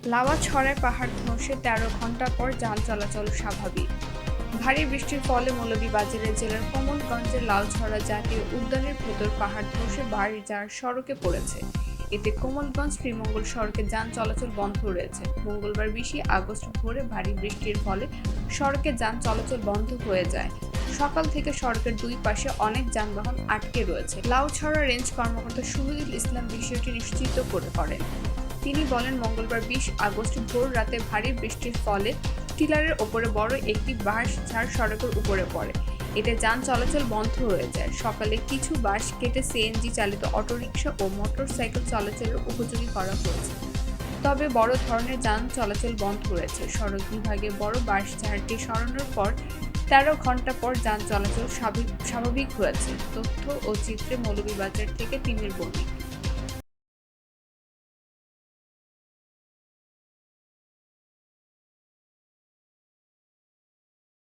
Lava ছড়ায় পাহাড় ধসে ১৩ ঘণ্টা পর যান চলাচল স্বাভাবিক। ভারী বৃষ্টির ফলে মৌলভীবাজার জেলার কোমলগঞ্জের লাউছড়া জাতীয় উদ্যানের ভেতর পাহাড় ধসে বাড়ি যাওয়ার সড়কে পড়েছে। এতে কোমলগঞ্জ শ্রীমঙ্গল সড়কে যান চলাচল বন্ধ রয়েছে। মঙ্গলবার ২০ আগস্ট ভোরে ভারী বৃষ্টির ফলে সড়কে যান চলাচল বন্ধ হয়ে যায়। সকাল থেকে সড়কের দুই পাশে অনেক যানবাহন আটকে রয়েছে। লাউছড়া রেঞ্জ কর্মকর্তা শহীদুল ইসলাম বিষয়টি নিশ্চিত করেন। তিনি বলেন, মঙ্গলবার ২০ আগস্ট ভোর রাতে ভারী বৃষ্টির ফলে টিলারের ওপরে বড় একটি বাঁশ ঝাড় সড়কের উপরে পড়ে। এতে যান চলাচল বন্ধ হয়ে যায়। সকালে কিছু বাঁশ কেটে সিএনজি চালিত অটোরিকশা ও মোটরসাইকেল চলাচলের উপযোগী করা হয়েছে। তবে বড় ধরনের যান চলাচল বন্ধ রয়েছে। সড়ক বিভাগে বড় বাঁশ ঝাড়টি সরানোর পর ১৩ ঘণ্টা পর যান চলাচল স্বাভাবিক হয়েছে। তথ্য ও চিত্রে মৌলভীবাজার থেকে তিমির বণিক।